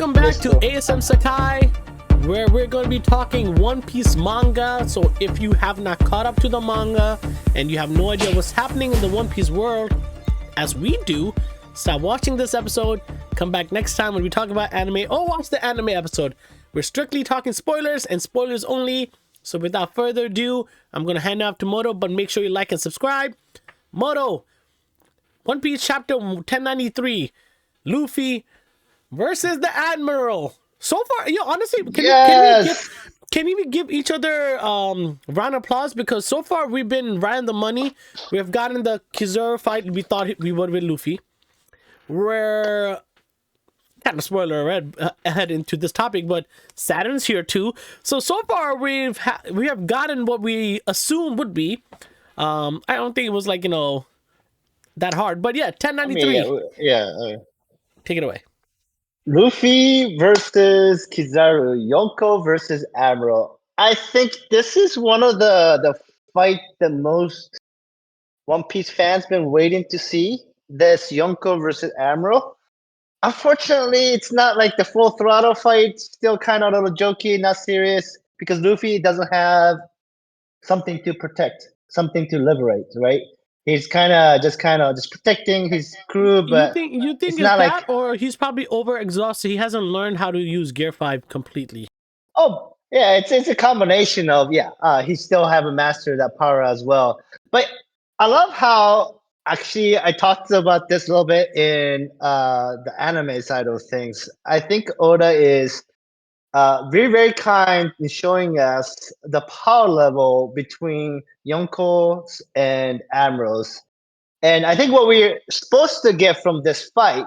Welcome back to ASM Sekai, where we're going to be talking One Piece manga. So if you have not caught up to the manga and you have no idea what's happening in the One Piece world, as we do, stop watching this episode, come back next time when we talk about anime, or watch the anime episode. We're strictly talking spoilers and spoilers only. So without further ado, I'm going to hand it off to Moto, but make sure you like and subscribe. Moto, One Piece chapter 1093, Luffy versus the Admiral. So far, honestly, can we give each other round of applause? Because so far we've been right on the money. We have gotten the Kizaru fight we thought we would with Luffy. We're kind of spoiler ahead into this topic, but Saturn's here too. So far we have gotten what we assumed would be. I don't think it was like that hard, but yeah, 1093. Take it away. Luffy versus Kizaru, Yonko versus Admiral. I think this is one of the fight that most One Piece fans been waiting to see. This Yonko versus Admiral. Unfortunately, it's not like the full throttle fight. Still kind of a little jokey, not serious, because Luffy doesn't have something to protect, something to liberate, right? He's kind of just protecting his crew, but you think it's not that, like, or he's probably over exhausted. He hasn't learned how to use Gear 5 completely. oh yeah, it's a combination of he still haven't mastered that power as well. But I love how actually I talked about this a little bit in the anime side of things. I think Oda is very, very kind in showing us the power level between Yonkos and Admirals. And I think what we're supposed to get from this fight,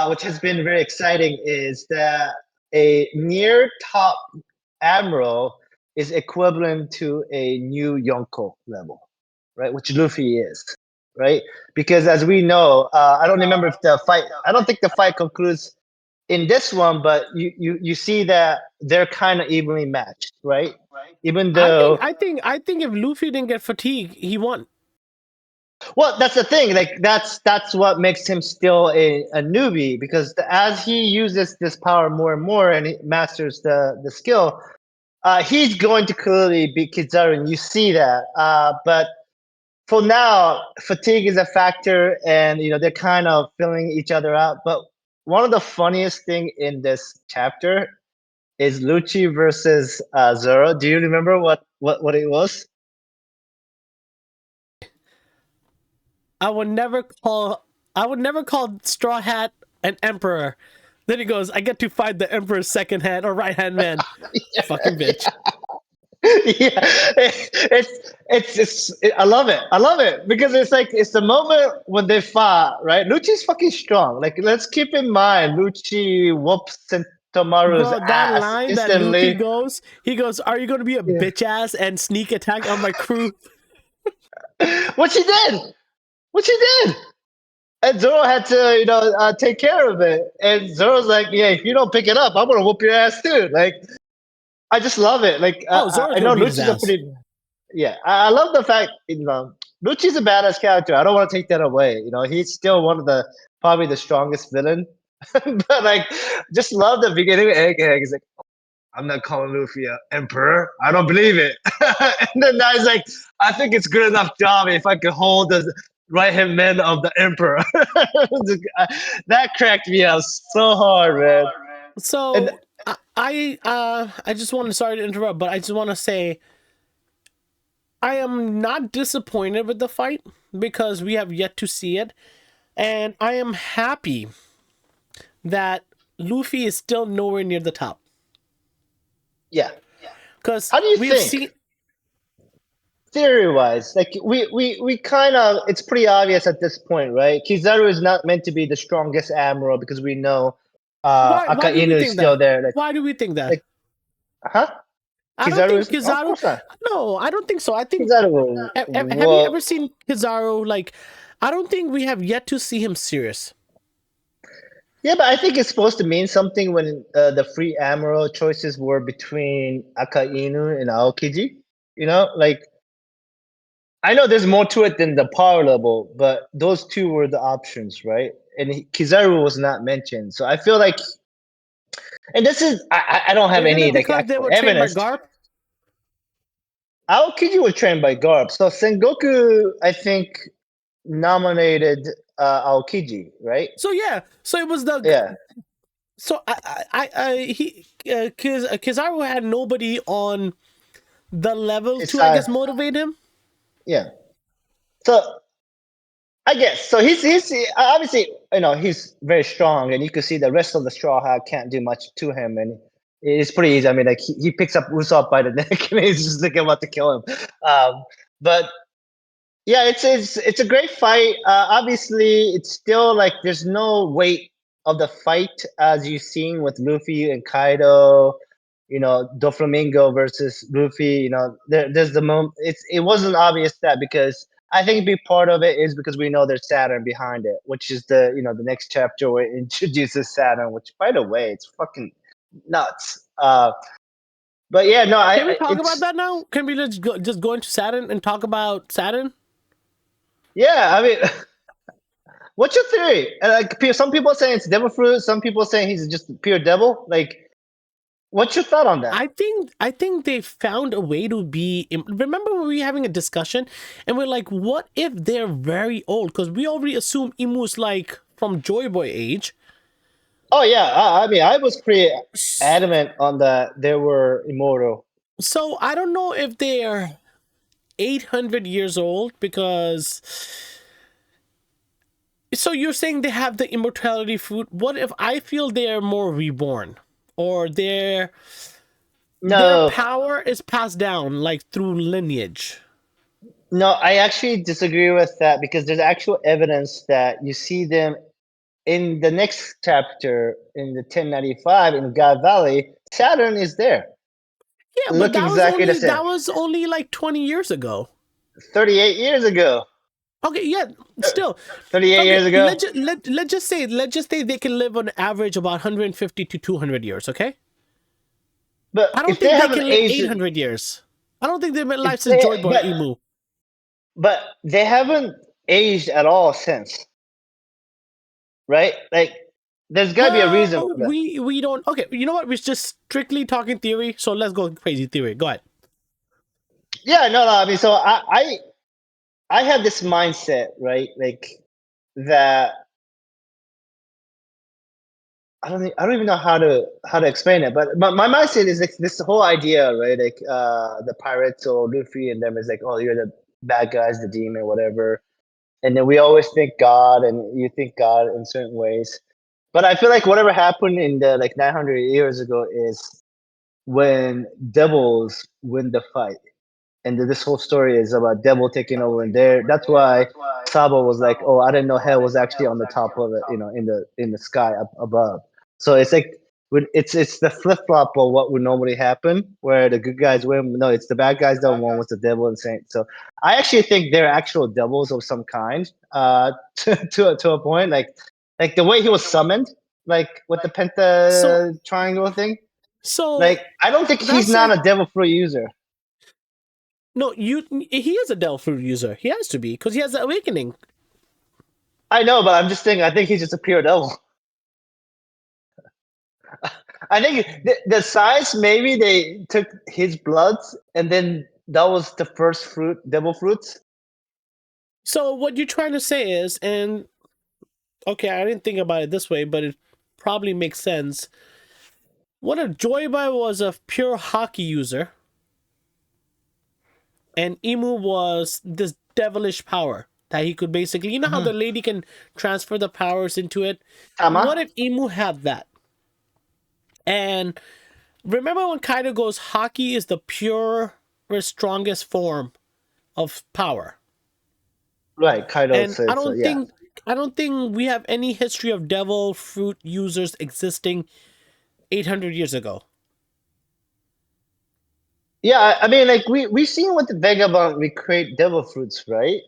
which has been very exciting, is that a near top Admiral is equivalent to a new Yonko level, right? Which Luffy is, right? Because as we know, I don't remember if I don't think the fight concludes in this one, but you see that they're kind of evenly matched, right? Even though I think if Luffy didn't get fatigued, he won. well, that's the thing. Like that's what makes him still a newbie, because as he uses this power more and more and he masters the skill, he's going to clearly beat Kizaru, and you see that. But for now, fatigue is a factor, and they're kind of filling each other out. But one of the funniest thing in this chapter is Lucci versus Zoro. Do you remember what it was? I would never call Straw Hat an emperor. Then he goes, I get to fight the emperor's second hand or right hand man. Fucking bitch. Yeah, I love it because it's the moment when they fought, right? Lucci's fucking strong. Like, let's keep in mind, Lucci whoops Sentomaru's Bro, that ass line that instantly. he goes, are you gonna be a bitch ass and sneak attack on my crew? What she did, and Zoro had to take care of it. And Zoro's like, yeah, if you don't pick it up, I'm gonna whoop your ass too. Like, I just love it. Like, Zoro's I know gonna beat his Lucci's a ass. pretty. Yeah, I love the fact Lucci's a badass character. I don't want to take that away. He's still one of probably the strongest villain. But like, just love the beginning of Egghead. He's like, I'm not calling Luffy an emperor. I don't believe it. And then now he's like, I think it's good enough job if I could hold the right hand man of the emperor. That cracked me up so hard, man. So And I just want to, sorry to interrupt, but I just want to say I am not disappointed with the fight because we have yet to see it, and I am happy that Luffy is still nowhere near the top. yeah, Because how do you think? Theory-wise, like we kind of, it's pretty obvious at this point, right? Kizaru is not meant to be the strongest admiral because we know why do we Akainu is think still that? there. Like, Why do we think that? huh? I don't Kizaru think is, of Kizaru. course not. No, I don't think so. I think. Kizaru, Have you ever seen Kizaru? Like, I don't think we have yet to see him serious. yeah, but I think it's supposed to mean something when the free admiral choices were between Akainu and Aokiji. Like, I know there's more to it than the power level, but those two were the options, right? And Kizaru was not mentioned, so I feel like And this is I don't have Isn't any it like because they actual were trained by evidence. Garp? Aokiji was trained by Garp. So Sengoku, I think, nominated Aokiji, right? So yeah, so it was the Yeah, so he Kizaru had nobody on the level his to, I size. guess, motivate him. Yeah. So I guess so. He's obviously, he's very strong, and you can see the rest of the Straw Hat can't do much to him, and it's pretty easy. I mean, like he picks up Usopp by the neck, and he's just like about to kill him. But yeah, it's a great fight. Obviously, it's still like there's no weight of the fight as you've seen with Luffy and Kaido. Doflamingo versus Luffy. There's the moment. It wasn't obvious that because I think a big part of it is because we know there's Saturn behind it, which is the next chapter where it introduces Saturn. Which, by the way, it's fucking nuts. But yeah, no, Can we talk about it's that now? Can we just go into Saturn and talk about Saturn? yeah. I mean. What's your theory? Like, some people are saying it's devil fruit. Some people are saying he's just pure devil. Like, what's your thought on that? I think they found a way to be. Remember when we were having a discussion, and we're like, what if they're very old? Because we already assume Imu's like from Joy Boy age. Oh yeah, I mean, I was pretty S- adamant on that. They were immortal. So I don't know if they're 800 years old because. So you're saying they have the immortality fruit. What if I feel they're more reborn, or their No, power is passed down like through lineage? no, I actually disagree with that because there's actual evidence that you see them in the next chapter in the 1095 in God Valley. Saturn is there. Yeah, but Look exactly the same. that was only like 20 years ago. 38 years ago. Okay, yeah, still. 38 Okay, years ago. let's just say they can live on average about 150 to 200 years, okay? But I don't if they think they haven't can live aged, 800 years. I don't think they've been if alive since they, Joy Boy Emu. but they haven't aged at all since, right? Like, there's got to be a reason Well, for that. we don't. Okay, you know what? We're just strictly talking theory, so let's go crazy theory. Go ahead. Yeah, no, no. I mean, so I have this mindset, right? Like that. I don't even know how to explain it, but my mindset is like this whole idea, right? Like the pirates or Luffy and them is like, oh, you're the bad guys, the demon, whatever. And then we always think God, and you think God in certain ways. But I feel like whatever happened in the like 900 years ago is when devils win the fight, and this whole story is about devil taking over. And there, that's why Sabo was like, "Oh, I didn't know hell was actually on the top of it, in the sky up above." So it's like it's the flip flop of what would normally happen, where the good guys win. No, it's the bad guys that won with the devil and saint. So I actually think they're actual devils of some kind, to a point, like the way he was summoned, like with the So, penta triangle thing. Like so I don't think he's that's not like a devil fruit user. no. He is a Delphi user. He has to be because he has the awakening. I know, but I'm just thinking. I think he's just a pure devil. I think the size, maybe they took his bloods, and then that was the first fruit, devil fruits. So what you're trying to say is, and okay, I didn't think about it this way, but it probably makes sense. What if Joyba was a pure hockey user and Emu was this devilish power that he could basically, you know how the lady can transfer the powers into it? What Tama, if Emu had that? And remember when Kaido goes, hockey is the pure, strongest form of power. right? Kaido And said so. Yeah, I don't think we have any history of devil fruit users existing 800 years ago. yeah. I mean, like we seen with the vagabond recreate devil fruits, right?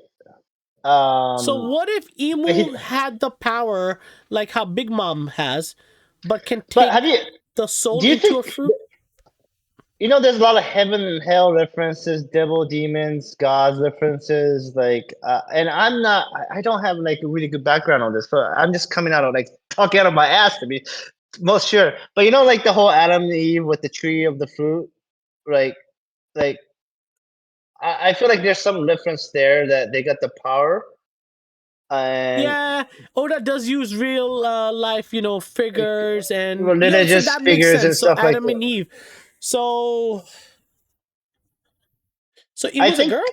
So Um, what if but Emu had the power like how Big Mom has, but can but take the soul do you into think a fruit? there's a lot of heaven and hell references, devil, demons, gods references, like, and I don't have like a really good background on this, so I'm just coming out of like talking out of my ass to be most sure. But you know, like the whole Adam and Eve with the tree of the fruit, like like I feel like there's some difference there that they got the power and Yeah, Oda does use real life, like, figures, and yeah, so religious that makes figures and sense. So stuff like Adam that. and Eve. So so Eve I was a think. girl?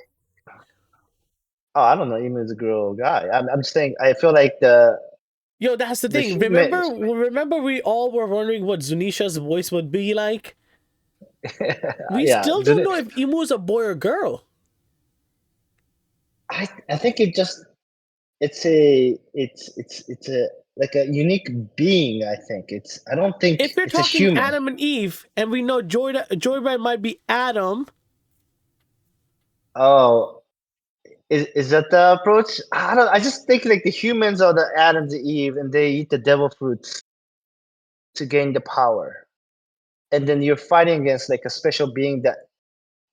Oh, I don't know. Even as a girl or guy, I'm just saying. I feel like Yo, that's the the thing. human. Remember we all were wondering what Zunisha's voice would be like? We Yeah, still don't know if Imu is a boy or girl. I think it's a like a unique being. I think I don't think If you're it's a talking human. Adam and Eve, and we know Joyride might be Adam. Oh, is that the approach? I don't. I just think like the humans are the Adam and Eve, and they eat the devil fruits to gain the power, and then you're fighting against like a special being that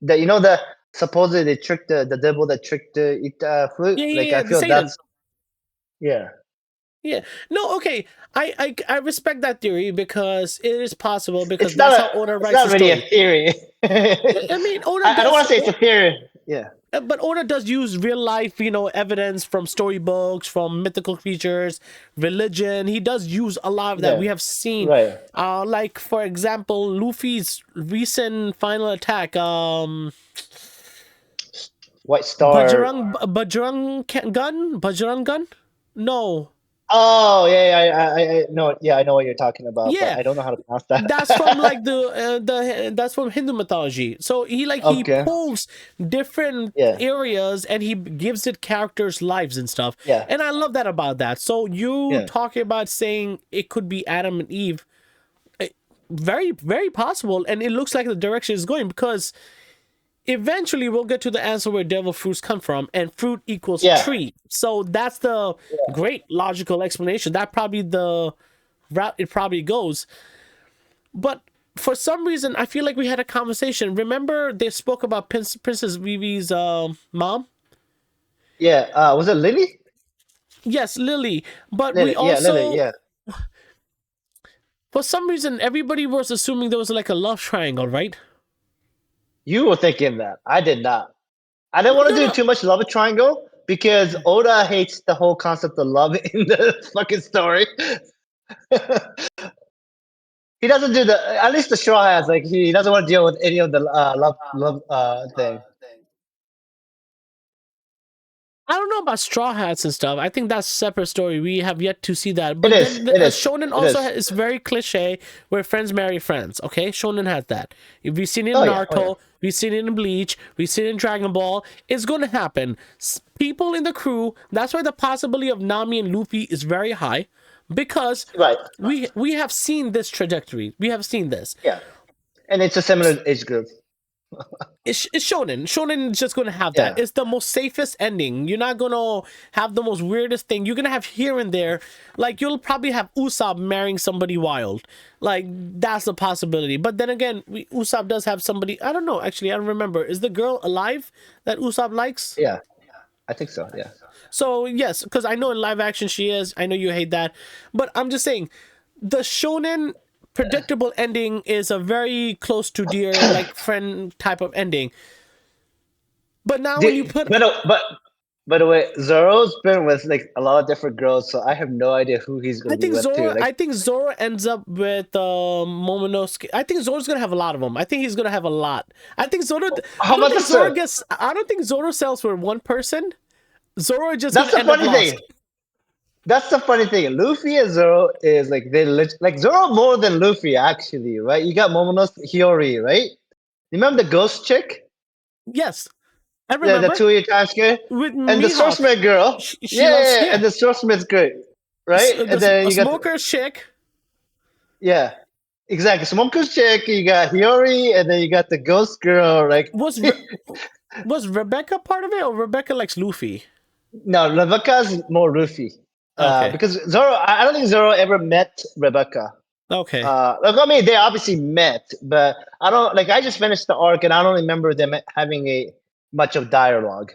the supposedly they tricked the devil that tricked the eat fruit. Yeah, Like yeah, I yeah, the feel Satan. that's yeah. Yeah. No, okay. I respect that theory because it is possible because It's not that's a. how Oda It's writes not the really a story. theory. I mean, I don't want to say it's a theory. Yeah. But Oda does use real life, evidence from storybooks, from mythical creatures, religion. He does use a lot of that. Yeah. We have seen, Right. like for example, Luffy's recent final attack, White Star. Bajrang gun. No, Oh yeah, yeah, I know. Yeah, I know what you're talking about, but yeah, I don't know how to pronounce that's from that. like the that's from Hindu mythology. So he Okay. pulls different Yeah. areas and he gives it characters' lives and stuff. Yeah. And I love that about that. So you Yeah. talking about saying it could be Adam and Eve, very very possible, and it looks like the direction is going because eventually we'll get to the answer where devil fruits come from, and fruit equals Yeah. tree. So that's the great logical explanation. That probably the route it probably goes. But for some reason, I feel like we had a conversation. Remember, they spoke about Princess Vivi's mom? Yeah. Was it Lily? Yes, Lily. But we Lily. Yeah. Lily. also, Yeah. for some reason, everybody was assuming there was like a love triangle, right? You were thinking that. I did not. I didn't want No, to do no. too much love triangle because Oda hates the whole concept of love in the fucking story. He doesn't do the. At least the show has like he doesn't want to deal with any of the love thing. I don't know about Straw Hats and stuff. I think that's a separate story. We have yet to see that. It But is. then It is. Shonen It also is. is very cliche where friends marry friends. Okay, Shonen has that. We've seen it in Oh yeah. Oh yeah. Naruto, we've seen it in Bleach, we've seen it in Dragon Ball. It's going to happen. People in the crew. That's why the possibility of Nami and Luffy is very high, because Right. we have seen this trajectory. We have seen this. Yeah. And it's a similar age group. It's shonen. Shonen is just gonna have that. Yeah. It's the most safest ending. You're not gonna have the most weirdest thing. You're gonna have here and there. Like you'll probably have Usopp marrying somebody wild. Like that's a possibility. But then again, Usopp does have somebody. I don't know. Actually, I don't remember. Is the girl alive that Usopp likes? Yeah. I think so. Yeah. So yes, because I know in live action she is. I know you hate that, but I'm just saying, the shonen predictable ending is a very close to dear like friend type of ending. But now when you put, But by the way, Zoro's been with like a lot of different girls, so I have no idea who he's gonna be with too. Like, I think Zoro ends up with Momonosuke. I think Zoro's gonna have a lot of them. I think he's gonna have a lot. I think Zoro. how about this? I don't think Zoro sells for one person. Zoro is just That's gonna the end up funny thing. lost. That's the funny thing. Luffy and Zoro is like like Zoro more than Luffy actually, right? You got Momonosuke Hiyori, right? Remember the ghost chick? Yes, I The remember 2 year time scale? with And the Mihawk. swordsmith girl. She Yeah, yeah, loves yeah. And the swordsmith's great. Right? And then a you got smoker chick. yeah. Exactly. Smoker's chick, you got Hiyori, and then you got the ghost girl, like Was Rebecca part of it, or Rebecca likes Luffy? no, Rebecca's more Luffy. Okay, Because Zoro I don't think Zoro ever met Rebecca. okay. Like I mean, they obviously met, but I don't like. I just finished the arc, and I don't remember them having a much of dialogue.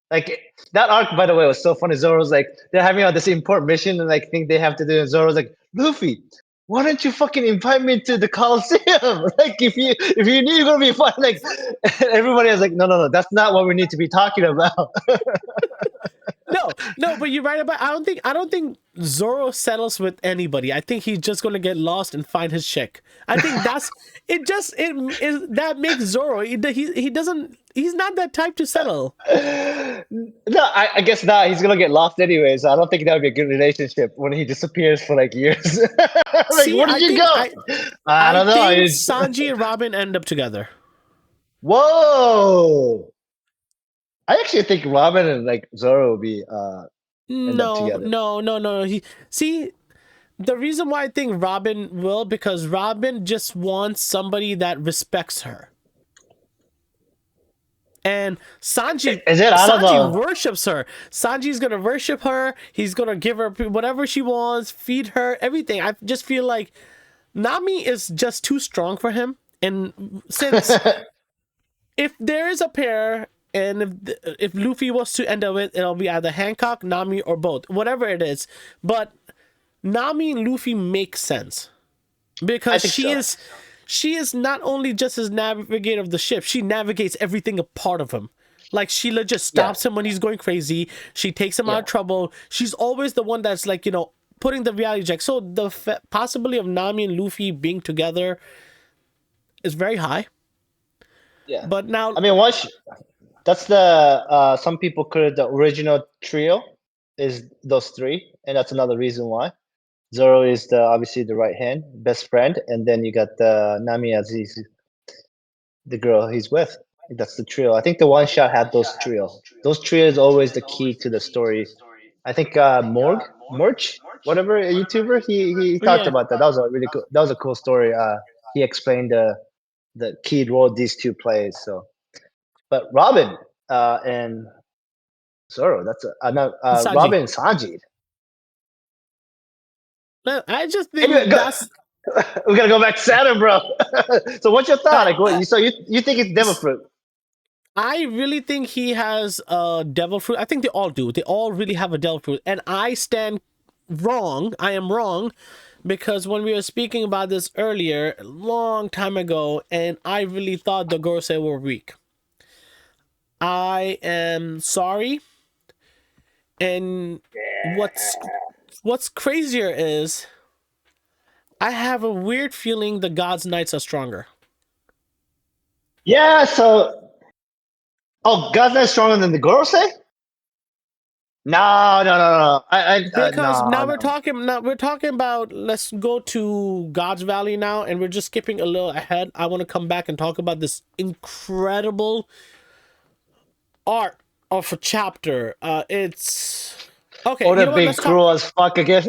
Like that arc, by the way, was so funny. Zoro's like they're having this important mission, and like think they have to do. And Zoro's like Luffy. why don't you fucking invite me to the Coliseum? Like if you knew you're gonna be fun, like everybody was like, no, that's not what we need to be talking about. No, but you're right about. I don't think Zoro settles with anybody. I think he's just gonna get lost and find his chick. I think that's it. That makes Zoro. He doesn't. He's not that type to settle. No, I guess not. He's gonna get lost anyway, so I don't think that would be a good relationship when he disappears for like years. Like, See, where did you go? I I don't know. think Sanji and Robin end up together. Whoa! I actually think Robin and like Zoro will be end up No, together. no, no, no. He see the reason why I think Robin will because Robin just wants somebody that respects her. And Is it? I don't Sanji know. worships her. Sanji's gonna worship her. He's gonna give her whatever she wants, feed her, everything. I just feel like Nami is just too strong for him. And since if there is a pair, and if Luffy was to end up with, it'll be either Hancock, Nami, or both, whatever it is. But Nami and Luffy make sense I because think so. she is not only just his navigator of the ship, she navigates everything a part of him. Like she legit stops him when he's going crazy. She takes him out of trouble. She's always the one that's like, putting the reality check. So the possibility of Nami and Luffy being together is very high. Yeah. But now, I mean, that's the some people call it the original trio is those three, and that's another reason why. Zoro is obviously the right hand, best friend, and then you got Nami as the girl he's with. That's the trio. I think the one shot had those trio. Those trio is always the key to the story. I think Morch, whatever a YouTuber, he talked yeah, about that. That was a really cool. That was a cool story. He explained the key role these two plays. So, but Robin and Zoro, that's no, Sanji. Robin and Sanji. I just Anyway, think that's. we gotta go back to Saturn, bro. So, what's your thought? I, Like, what you think it's devil fruit? I really think he has a devil fruit. I think they all do. They all really have a devil fruit. And I stand wrong. I am wrong because when we were speaking about this earlier, a long time ago, and I really thought the Gorosei were weak. I am sorry. And what's crazier is I have a weird feeling the God's Knights are stronger. Yeah. So, God's not stronger than the Gorosei? No. Because now No. we're talking about, let's go to God's Valley now, and we're just skipping a little ahead. I want to come back and talk about this incredible art of a chapter. It's okay. Or You the know what? big Let's talk. cruel as fuck again.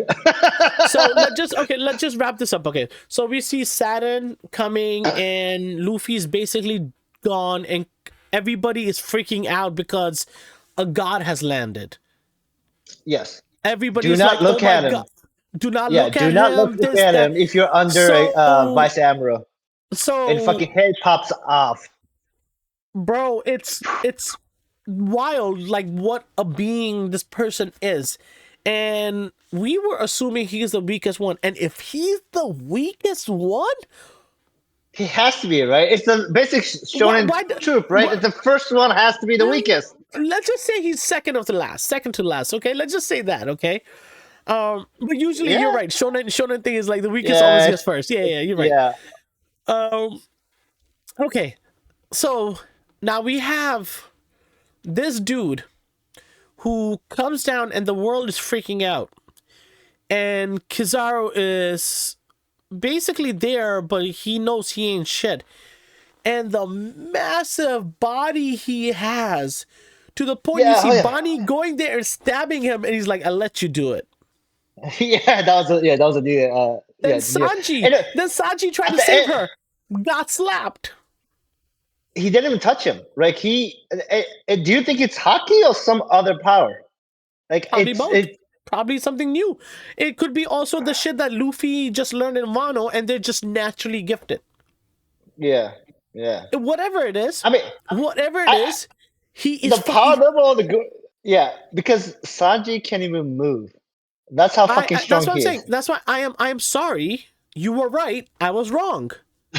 So let's just wrap this up. Okay, so we see Saturn coming, and Luffy's basically gone, and everybody is freaking out because a god has landed. Yes. Do Everybody's not like, "Oh look my at him. god, do not Yeah, look do at not him!" look This, at that. him if you're under a So, vice admiral and so, fucking head pops off. bro, it's wild, like what a being this person is, and we were assuming he's the weakest one, and if he's the weakest one, He has to be, right? It's the basic why? shonen Why? troop, right? Why The first one has to be the weakest. let's just say he's second to last. Okay, let's just say that. Okay. But usually you're Yeah. right. Shonen thing is like the weakest always Yeah. gets first. Yeah, you're right. Yeah. Um, okay. So now we have this dude who comes down and the world is freaking out. And Kizaru is basically there, but he knows he ain't shit. And the massive body he has, to the point you Yeah. see Oh, yeah. Bonnie going there and stabbing him, and he's like, "I'll let you do it." Yeah. That was a deal. Then Yeah. Deal. Sanji, And then Sanji tried at to the save end, her, got slapped. he didn't even touch him. Like do you think it's hockey or some other power? Like Probably both. Probably something new. It could be also the shit that Luffy just learned in Wano, and they're just naturally gifted. Yeah. Yeah. Whatever it is, I mean, whatever it I, is, he is the power fucking. level of the good. Yeah, because Sanji can't even move. That's how fucking That's strong what I'm he saying. is. That's why I am sorry. You were right. I was wrong.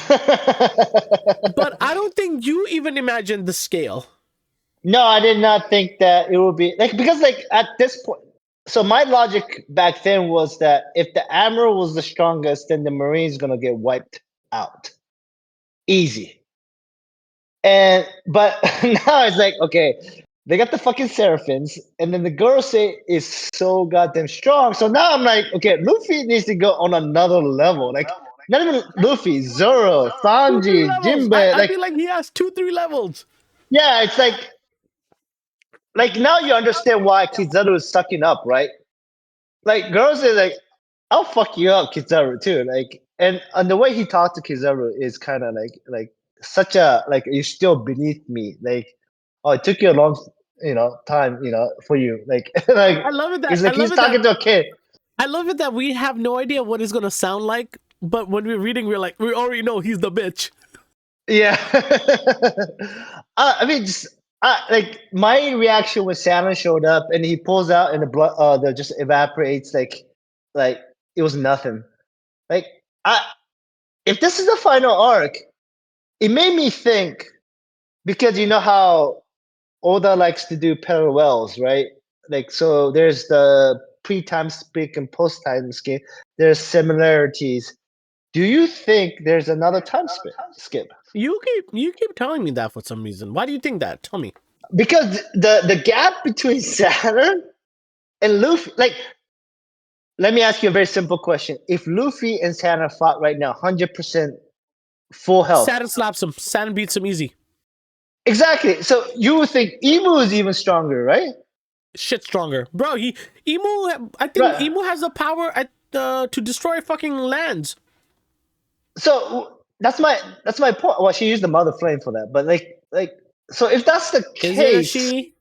But I don't think you even imagined the scale. No, I did not think that it would be like because like at this point. So my logic back then was that if the admiral was the strongest, then the marine's gonna get wiped out, easy. And but now it's like okay, they got the fucking Seraphins, and then the Gorosei is so goddamn strong. So now I'm like, okay, Luffy needs to go on another level. Like not even Luffy, Zoro, 2, 3 Sanji, levels. I, Jinbei. I Like feel like he has 2, 3 levels. yeah, it's like now you understand why Kizaru is sucking up, right? Like girls are like, I'll fuck you up, Kizaru too. Like and the way he talked to Kizaru is kind of like such a like you're still beneath me. Like oh, it took you a long time for you. Like like I love it that it's I like love he's it that talking to a kid. I love it that we have no idea what it's gonna sound like, but when we're reading, we're like, we already know he's the bitch. Yeah. I mean, just like my reaction when Santa showed up and he pulls out and the blood, the just evaporates like it was nothing. Like I, if this is the final arc, it made me think because you know how Oda likes to do parallels, right? Like so, there's the pre-time skip and post-time skip. There's similarities. Do you think there's another time skip? You keep telling me that for some reason. Why do you think that? Tell me. Because the gap between Saturn and Luffy, like, let me ask you a very simple question: if Luffy and Saturn fought right now, 100% full health, Saturn slaps him. Saturn beats him easy. exactly. So you would think Emu is even stronger, right? Shit stronger, bro. Emu. I think Right. Emu has the power to destroy fucking lands. So that's my point. Well, she used the mother flame for that, but like so if that's the Is it a case, she?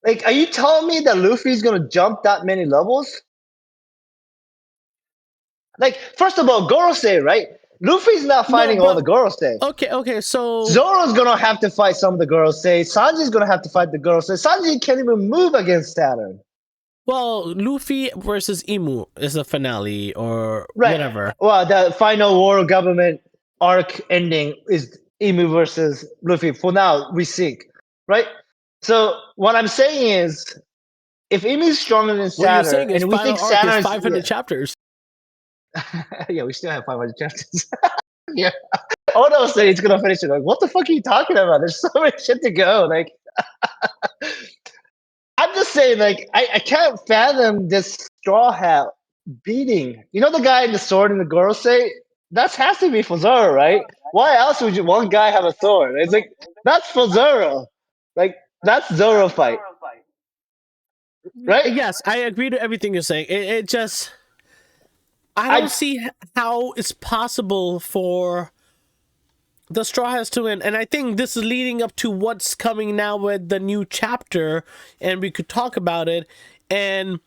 like, are you telling me that Luffy's gonna jump that many levels? Like, first of all, Gorosei, right? Luffy's not No, fighting all the but Gorosei. okay. So Zoro's gonna have to fight some of the Gorosei. Sanji's gonna have to fight the Gorosei. Sanji can't even move against Saturn. well, Luffy versus Emu is the finale or Right. whatever. Well, the final war government arc ending is Emu versus Luffy. For now, we think, right? So what I'm saying is, if Emu's stronger than What you're Saturn, saying is and we final think arc is Saturn's 500 chapters. yeah, we still have 500 chapters. Yeah. Odo say it's gonna finish it. Like, what the fuck are you talking about? There's so much shit to go. Like, I'm just saying, like, I can't fathom this straw hat beating. You know the guy in the sword and the girl say that has to be for Zoro, right? Why else would you one guy have a sword? It's like that's for Zoro. Like that's Zoro fight, right? Yes, I agree to everything you're saying. It just I don't I see how it's possible for the Straw Hats to win, and I think this is leading up to what's coming now with the new chapter, and we could talk about it and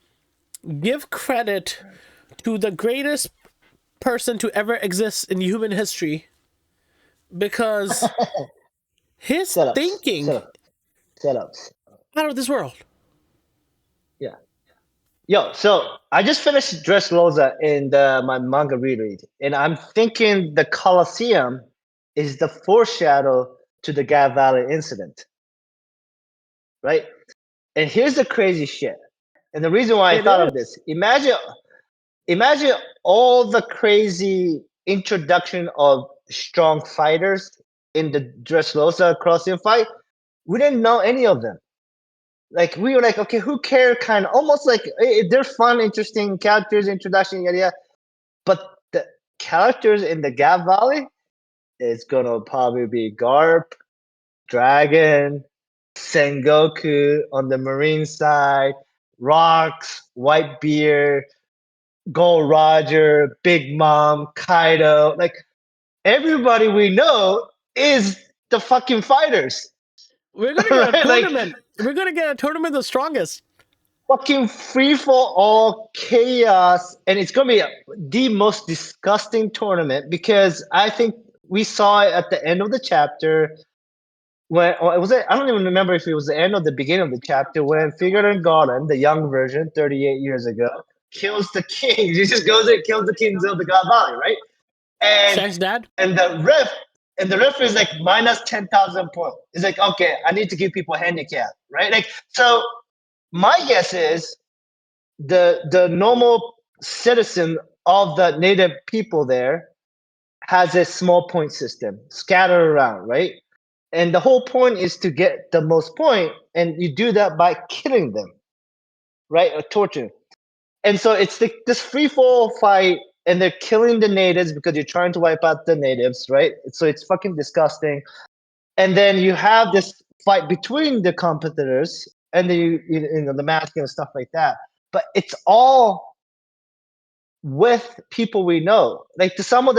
give credit to the greatest person to ever exist in human history because his setups, thinking setups. out of this world. Yeah. Yo, so I just finished Dressrosa in my manga reread, and I'm thinking the Colosseum is the foreshadow to the Gap Valley incident, right? And here's the crazy shit. And the reason why I It thought is. of this, imagine all the crazy introduction of strong fighters in the Dressrosa Colosseum fight. We didn't know any of them. Like we were like, okay, who cares? Kind of almost like they're fun, interesting characters, introduction, yada yada. But the characters in the Gap Valley is gonna probably be Garp, Dragon, Sengoku on the Marine side, Rocks, Whitebeard, Gold Roger, Big Mom, Kaido. Like everybody we know is the fucking fighters, We're gonna get a right? Like tournament. We're gonna get a tournament of the strongest. fucking free for all chaos, and it's gonna be the most disgusting tournament because I think we saw it at the end of the chapter when or it was I don't even remember if it was the end or the beginning of the chapter when Figure and Garland, the young version, 38 years ago, kills the king. He just goes and kills the kings of the God Valley, right? And Shank's dad. and the ref is like minus 10,000 points. It's like, okay, I need to give people a handicap, right? Like, so my guess is the normal citizen of the native people there has a small point system scattered around, right? And the whole point is to get the most point, and you do that by killing them, right? Or torturing. And so it's this free fall fight, and they're killing the natives because you're trying to wipe out the natives, right? So it's fucking disgusting. And then you have this fight between the competitors, and then you know the masking and stuff like that. But it's all with people we know. Like to some of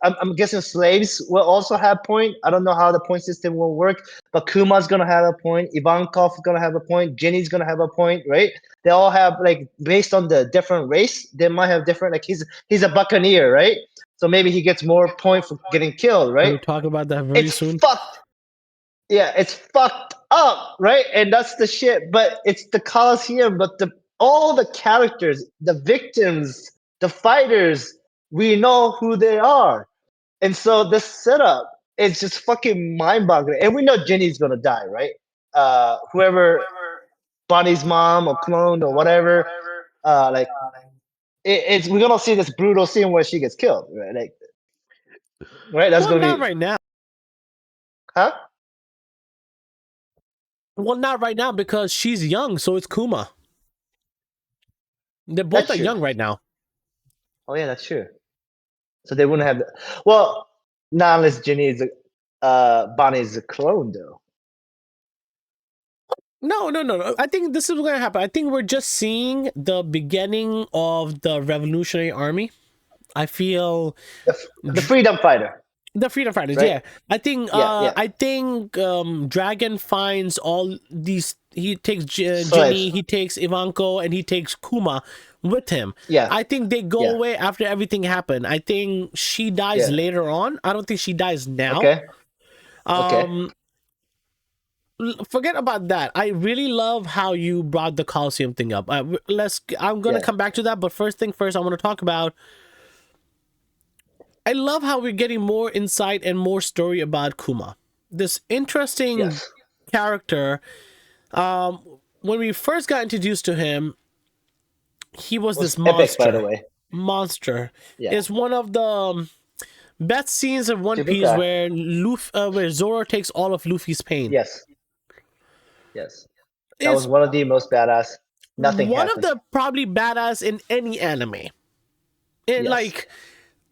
I'm guessing slaves will also have point. I don't know how the point system will work, but Kuma's gonna have a point. Ivankov is gonna have a point. Jenny's gonna have a point, right? They all have like based on the different race, they might have different. Like he's a buccaneer, right? So maybe he gets more point for getting killed, Can right? we talk about that very It's soon? fucked. Yeah, it's fucked up, right? And that's the shit. But it's the Coliseum, but the all the characters, the victims, the fighters, we know who they are. And so the setup is just fucking mind-boggling. And we know Jenny's gonna die, right? Whoever Bonnie's mom or clone or whatever, like it's we're gonna see this brutal scene where she gets killed, right? Like, right? That's Well, gonna not be, right now. huh? Well, not right now because she's young, so it's Kuma. They both That's are true. young right now. Oh yeah, that's true. So they wouldn't have. Well, not unless Jenny is Bonnie is a clone, though. No. I think this is what's gonna happen. I think we're just seeing the beginning of the Revolutionary Army. I feel The freedom fighter, the freedom fighters. right? Yeah, I think. Yeah. I think Dragon finds all these. He takes Slaves. Ginny, he takes Ivanko, and he takes Kuma with him. Yeah, I think they go yeah, away after everything happened. I think she dies yeah. later on. I don't think she dies now. Okay, okay. Um, Forget about that. I really love how you brought the Coliseum thing up. I'm gonna Yeah. come back to that, but first thing first, I want to talk about. I love how we're getting more insight and more story about Kuma. This interesting Yes. character. When we first got introduced to him, he was Was this epic, by the monster. way. Monster. Yeah. It's one of the best scenes of One Piece Shibuka. where Zoro takes all of Luffy's pain. Yes. Yes. That It's was one of the most badass. Nothing one of happened. the probably badass in any anime. And Yes. like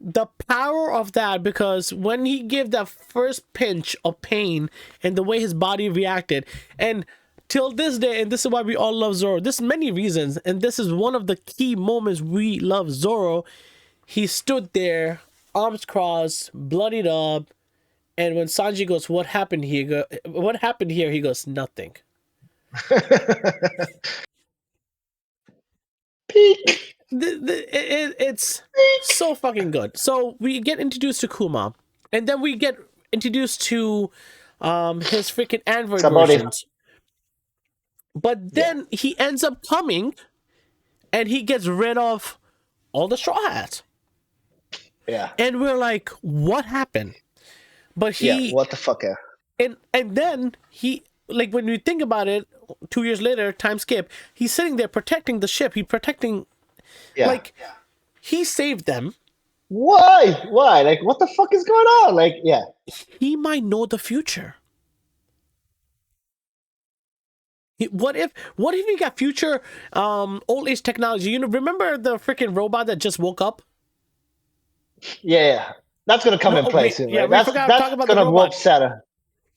the power of that, because when he gave that first pinch of pain and the way his body reacted, and till this day, and this is why we all love Zoro. There's many reasons, and this is one of the key moments we love Zoro. He stood there, arms crossed, bloodied up, and when Sanji goes, "What happened here?" What happened here? He goes, "Nothing." Peak. It's so fucking good. So we get introduced to Kuma, and then we get introduced to his freaking Android Somebody. versions. But then he ends up coming, and he gets rid of all the Straw Hats, Yeah. and we're like, "What happened?" But he What the fuck? and then he, like, when you think about it, 2 years later, time skip, he's sitting there protecting the ship. He's protecting, Yeah. like, he saved them. Why? Why? Like, what the fuck is going on? Like, yeah. He might know the future. What if he got future old age technology? You know, remember the freaking robot that just woke up? Yeah. That's gonna come in play soon, yeah, right? we forgot to talk That's about the gonna whoop robot. Saturn.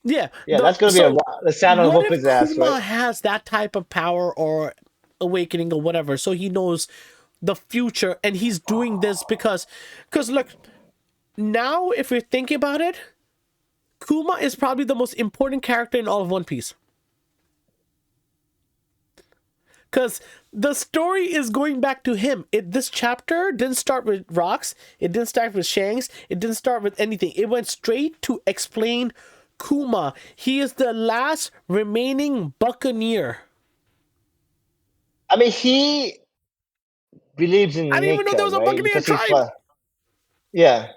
Yeah, Yeah, that's gonna be the Saturn what whoop if his ass, Kuma right? has that type of power or awakening or whatever, so he knows the future, and he's doing this because look, now if we're thinking about it, Kuma is probably the most important character in all of One Piece. Because the story is going back to him. This chapter didn't start with rocks. It didn't start with Shanks. It didn't start with anything. It went straight to explain Kuma. He is the last remaining buccaneer. I mean, he believes in I didn't even know there Nika, was a right? Buccaneer Because he's tribe. yeah.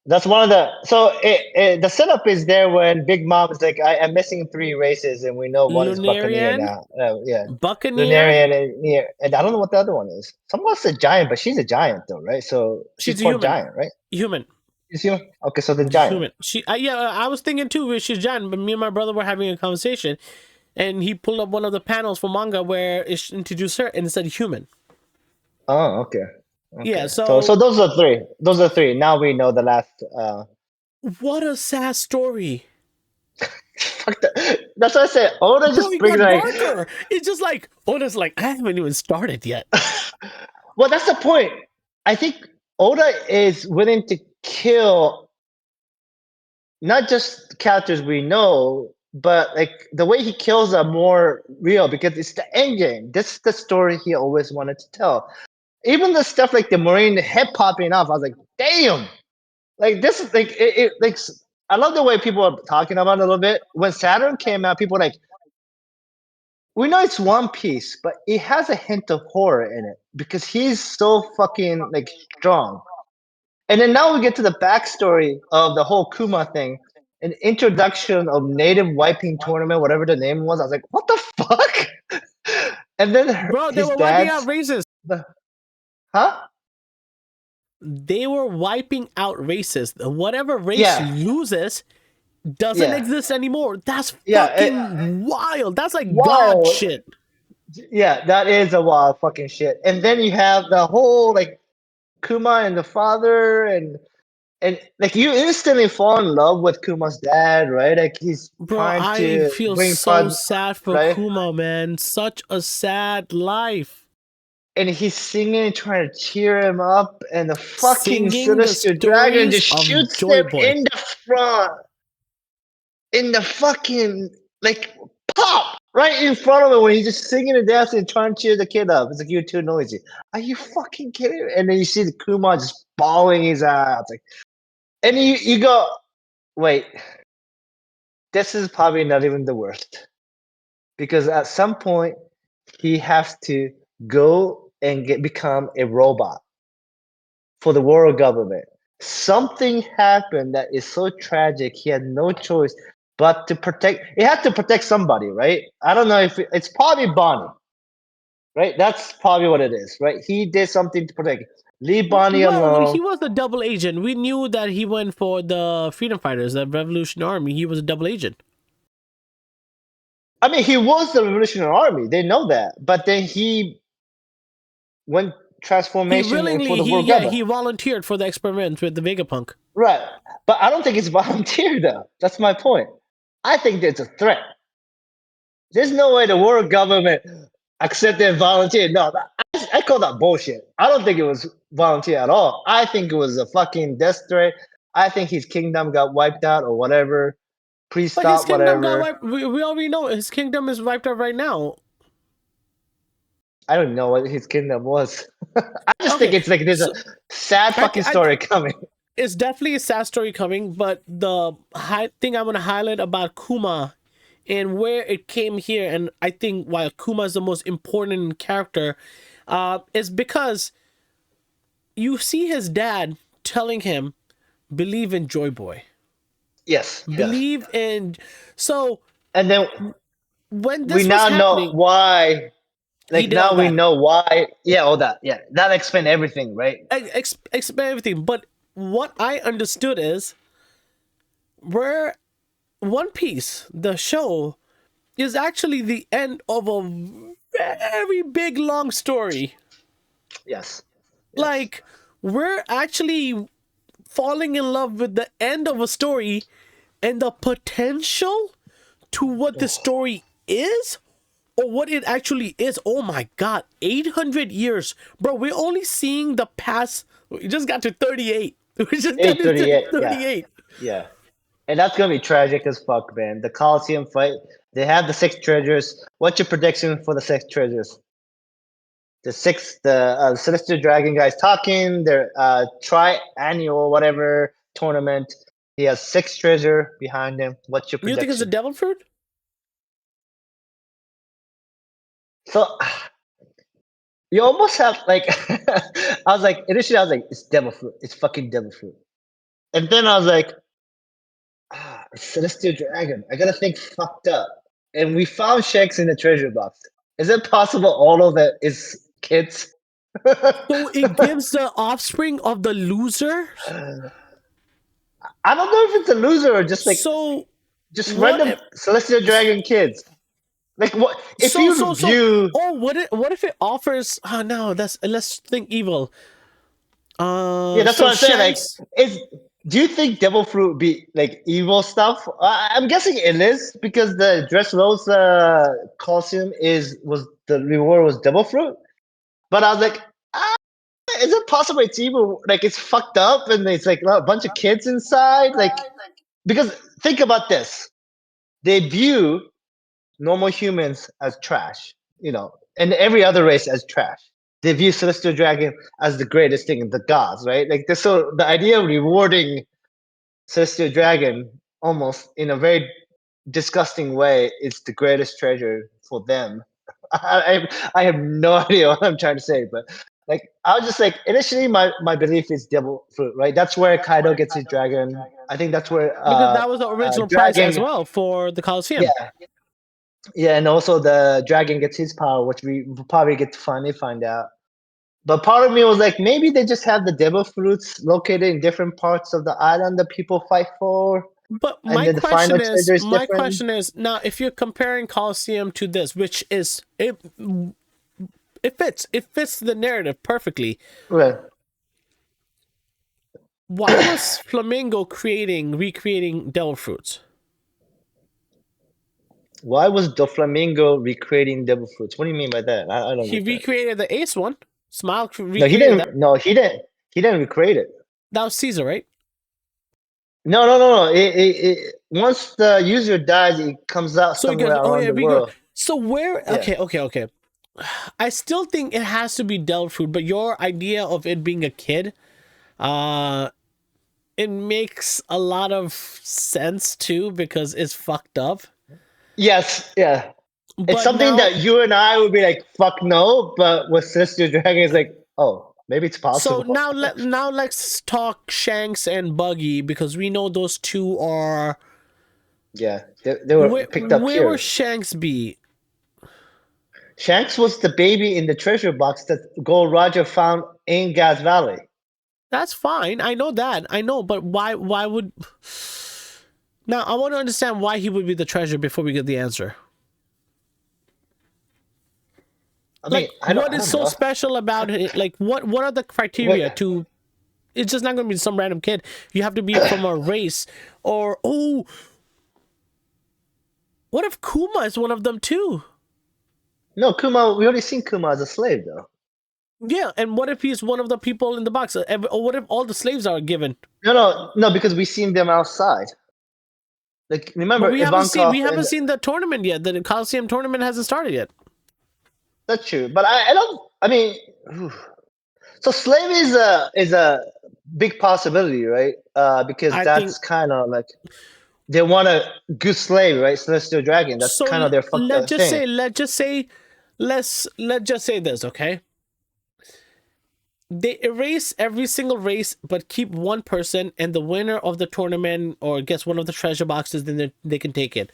That's one of the the setup is there when Big Mom is like, I'm missing three races, and we know one is Buccaneer Lunarian, now. Yeah, Buccaneer. Lunarian and I don't know what the other one is. Someone's a giant, but she's a giant though, right? So she's She's a part human. giant, right? Human. She's human. Okay, so then giant. Human. Yeah, I was thinking too. She's giant, but me and my brother were having a conversation, and he pulled up one of the panels for manga where it introduced her and it said human. Oh, okay. Yeah. Okay. So So those are three. Those are three. Now we know the last. what a sad story, Fuck that. That's what I said. Oda bro. just It brings got like. darker. It's just like Oda's like I haven't even started yet. Well, that's the point. I think Oda is willing to kill not just characters we know, but like the way he kills are more real because it's the end game. This is the story he always wanted to tell. Even the stuff like the Marine head popping off, I was like, damn. Like this is like I love the way people are talking about it a little bit. When Saturn came out, people were like, we know it's One Piece, but it has a hint of horror in it because he's so fucking like strong. And then now we get to the backstory of the whole Kuma thing, an introduction of native wiping tournament, whatever the name was. I was like, what the fuck? And then Bro, they his were wiping out dad's, races. huh? They were wiping out races. Whatever race Yeah, loses doesn't yeah, exist anymore. That's yeah. fucking wild. That's like God Wow. shit. Yeah, that is a wild fucking shit. And then you have the whole like Kuma and the father and like you instantly fall in love with Kuma's dad, right? Like he's Bro, trying I to feel bring so fun, sad for right? Kuma, man. Such a sad life. And he's singing, trying to cheer him up, and the fucking Singing the sinister dragon stories just of shoots Joy them Boy. in the front, in the fucking like pop right in front of him when he's just singing and dancing and trying to cheer the kid up. It's like you're too noisy. Are you fucking kidding me? And then you see the Kuma just bawling his eyes, like, and you go, wait, this is probably not even the worst because at some point he has to go and become a robot for the world government. Something happened that is so tragic. He had no choice but to protect. He had to protect somebody, right? I don't know if it's probably Bonnie, right? That's probably what it is, right? He did something to protect. Leave Bonnie Well, alone. he was a double agent. We knew that he went for the Freedom Fighters, the Revolution Army. He was a double agent. I mean, he was the Revolutionary Army. They know that, but then he went He transformation and for willingly, the world government, he volunteered for the experiments with the Vegapunk. right? But I don't think it's volunteer though. That's my point. I think there's a threat. There's no way the world government accepted volunteer. No, I call that bullshit. I don't think it was volunteer at all. I think it was a fucking death threat. I think his kingdom got wiped out or whatever. But his Pre-stop, kingdom got whatever. wiped. We already know his kingdom is wiped out right now. I don't know what his kingdom was. I just think Okay, it's like there's a so sad fucking story coming. it's definitely a sad story coming, but the thing I want to highlight about Kuma and where it came here, and I think why Kuma is the most important character, is because you see his dad telling him, believe in Joy Boy. Yes, yes. Believe in. So And then when we this was now know happening, why. he Like did all now we that. know why. Yeah, all that. Yeah, that explains everything, right? Explain everything. But what I understood is where One Piece, the show, is actually the end of a very big long story. Yes, yes. Like we're actually falling in love with the end of a story and the potential to what the story is or what it actually is. Oh my god, 800 years. Bro, we're only seeing the past. We just got to 38. We just got to 838. Yeah, 38. yeah. And that's gonna be tragic as fuck, man. The Coliseum fight. They have the six treasures. What's your prediction for the six treasures? The Celestial Dragon guys talking. Their triannual whatever tournament. He has six treasure behind him. What's your You think it's a prediction? devil fruit? So you almost have like I was like initially I was like it's devil fruit, it's fucking devil fruit, and then I was like it's celestial dragon. I gotta think fucked up, and we found Shanks in the treasure box. Is it possible all of it is kids? So it gives the offspring of the loser. I don't know if it's a loser or just like So just what random if celestial dragon kids. Like what if you so view? oh what if it offers oh no, that's let's think evil. Yeah, that's So what I'm saying. Like, Shanks, is do you think devil fruit be like evil stuff? I'm guessing it is because the Dressrosa Coliseum was the reward was devil fruit. But I was like, ah, is it possible it's evil? Like it's fucked up and it's like a bunch of kids inside. Like because think about this, they view normal humans as trash, you know, and every other race as trash. They view Celestial Dragon as the greatest thing, the gods, right? Like this, so the idea of rewarding Celestial Dragon almost in a very disgusting way is the greatest treasure for them. I have no idea what I'm trying to say, but like I was just like initially my belief is devil fruit, right? That's where Kaido gets his dragon. I think that's where because that was the original price as dragon, well for the Coliseum. yeah, yeah, and also the dragon gets his power, which we will probably get to finally find out. But part of me was like, maybe they just have the devil fruits located in different parts of the island that people fight for, But and then the final treasure is my different. question is now if you're comparing Coliseum to this, which is it fits the narrative perfectly. Right. Why was Flamingo recreating devil fruits? Why was Doflamingo recreating devil fruits? What do you mean by that? I don't He get that. recreated the Ace one. Smile No, he recreated that. didn't. No, he didn't. He didn't recreate it. That was Caesar, right? No, no, no, no. Once the user dies, it comes out So he somewhere goes, oh around yeah, the we go. world. So where? Yeah. Okay. I still think it has to be devil fruit, but your idea of it being a kid, uh, it makes a lot of sense too because it's fucked up. Yes. Yeah. It's But something now, that you and I would be like, fuck no. But with Celestial Dragon, it's like, oh, maybe it's so possible. now let's talk Shanks and Buggy because we know those two are. Yeah. They were picked up Where will here. Shanks be? Shanks was the baby in the treasure box that Gold Roger found in Gas Valley. That's fine. I know that. I know, but why would now I want to understand why he would be the treasure before we get the answer. I mean, Like I what is don't so know. special about it? Like what are the Wait, criteria to it's just not going to be some random kid. You have to be from a race or oh what if Kuma is one of them too? no, Kuma. We already seen Kuma as a slave, though. Yeah, and what if he's one of the people in the box? Or what if all the slaves are given? No, no, no, because we seen them outside. Like, But remember Ivankov we haven't and seen the tournament yet. The Coliseum tournament hasn't started yet. that's true. But I don't. I mean, so slave is a big possibility, right? Because I think that's kind of like they want a good slave, right? Celestial Dragon. That's so. kind of their fucked up thing. Let's just say this, okay? They erase every single race, but keep one person, and the winner of the tournament or gets one of the treasure boxes, then they can take it.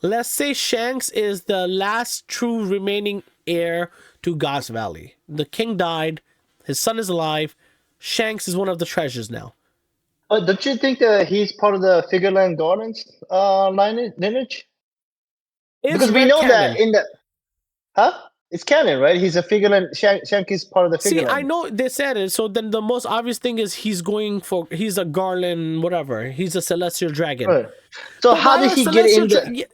Let's say Shanks is the last true remaining heir to Goss Valley. The king died, his son is alive. Shanks is one of the treasures now. But don't you think that he's part of the Figureland Gardens lineage? It's Because we red know that canon. in the huh? It's canon, right? He's a Figureland. Shank is part of the See, I Figureland. know they said it, so then the most obvious thing is he's a Garland, whatever. He's a celestial dragon. Right. So But how why did are he get celestial in the?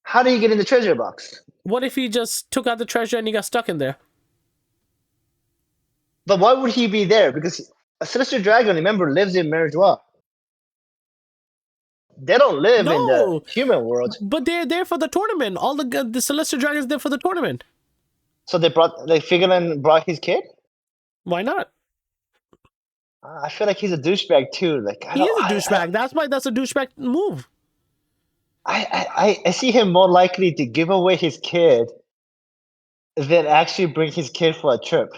How did he get in the treasure box? What if he just took out the treasure and he got stuck in there? But why would he be there? Because a celestial dragon, remember, lives in Merijois. They don't live in the No, human world. but they're there for the tournament. All the celestial dragons there for the tournament. So they brought like Figureland brought his kid. Why not? I feel like he's a douchebag too. Like I He don't. is a douchebag. That's why that's a douchebag move. I see him more likely to give away his kid than actually bring his kid for a trip.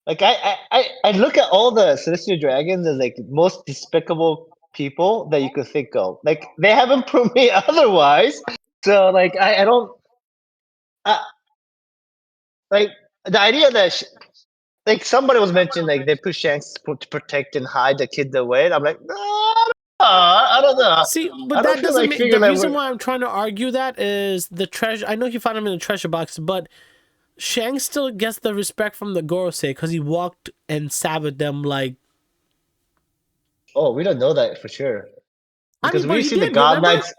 Like I look at all the celestial dragons as like most despicable people that you could think of. Like they haven't proved me otherwise. So like I don't I, like the idea that like somebody was mentioned like they put Shanks to protect and hide the kid away. And I'm like, no, I don't know. See, I but don't that feel doesn't like make the figuring that reason we're why I'm trying to argue that is the treasure. I know he found him in the treasure box, but Shang still gets the respect from the Gorosei because he walked and savaged them like. oh we don't know that for sure. I mean, Because but we've he seen the did. God Remember? Knights.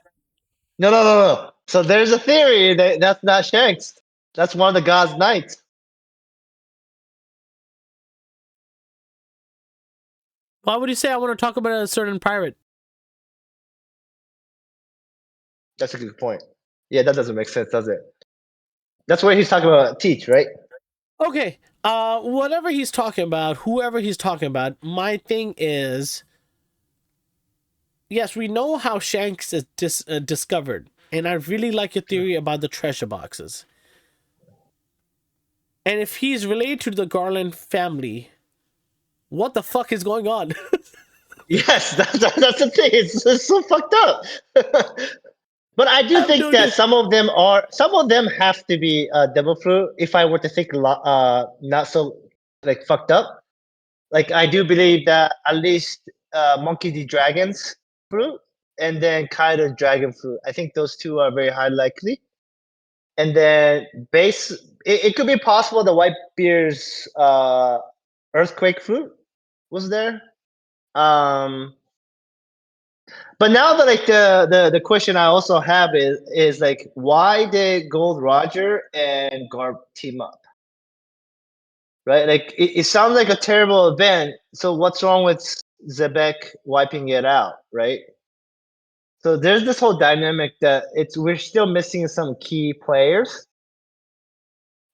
No. So there's a theory that that's not Shanks. That's one of the God's Knights. Why would he say I want to talk about a certain pirate? That's a good point. Yeah, that doesn't make sense, does it? That's where he's talking about Teach, right? Okay. Whatever he's talking about, whoever he's talking about, my thing is, yes, we know how Shanks is discovered, and I really like your theory about the treasure boxes. And if he's related to the Garland family, what the fuck is going on? Yes, that's the thing. It's so fucked up. But I I do have no think that idea. some of them have to be devil fruit. If I were to think not so like fucked up, like I do believe that at least Monkey D Dragon's fruit and then Kaido's dragon fruit. I think those two are very high likely. And then base, it could be possible the Whitebeard's earthquake fruit was there. Um, but now that like the question I also have is like why did Gold Roger and Garp team up? Right? Like it sounds like a terrible event. So what's wrong with Zebek wiping it out, right? So there's this whole dynamic that we're still missing some key players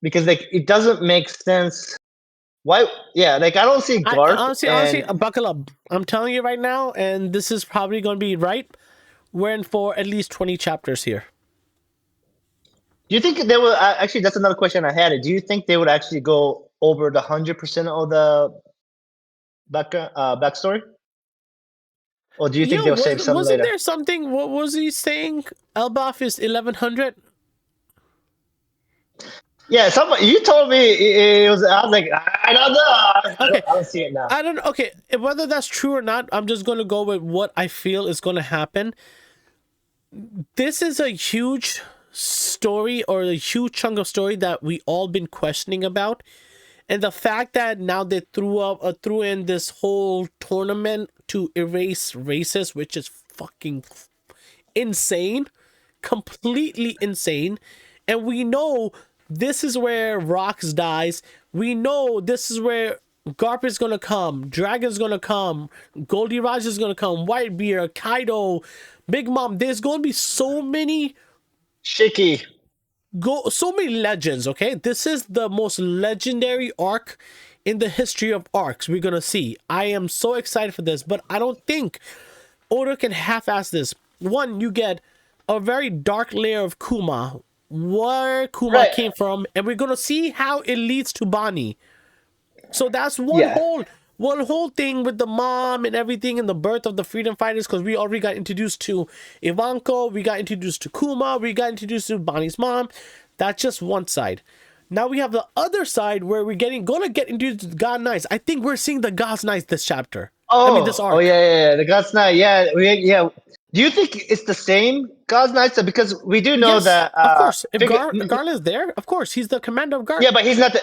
because like it doesn't make sense. Why? Yeah, like I don't see I Garp honestly, and buckle up. I'm telling you right now, and this is probably going to be right. We're in for at least 20 chapters here. do you think they will actually? That's another question I had. Do you think they would actually go over the 100% of the backstory, or do you think Yo, they'll save some wasn't later? there something? What was he saying? Elbaf is 1100. Yeah, somebody you told me it was. I was like, I don't know. Okay, I don't see it now. I don't. Okay, whether that's true or not, I'm just gonna go with what I feel is gonna happen. This is a huge story or a huge chunk of story that we all been questioning about, and the fact that now they threw in this whole tournament to erase races, which is fucking insane, completely insane. And we know this is where Rocks dies. We know this is where Garp is gonna come, Dragon's gonna come, Goldie Raj is gonna come, Whitebeard, Kaido, Big Mom. There's gonna be so many Shaky. so many legends. Okay, this is the most legendary arc in the history of arcs we're gonna see. I am so excited for this, but I don't think Oda can half-ass this. One, you get a very dark layer of Kuma, where Kuma Right. came from, and we're gonna see how it leads to Bani. So that's Yeah. one whole thing with the mom and everything and the birth of the freedom fighters, because we already got introduced to Ivanko, we got introduced to Kuma, we got introduced to Bonnie's mom. That's just one side. Now we have the other side where we're gonna get introduced to God Knights. I think we're seeing the God's Knights this chapter. I mean this Oh arc. yeah. The God's Night. Yeah, yeah. Do you think it's the same God's Night? Because we do know Yes, that. of course. If Figure, Garl is there, of course he's the commander of Garp. yeah, but he's not the.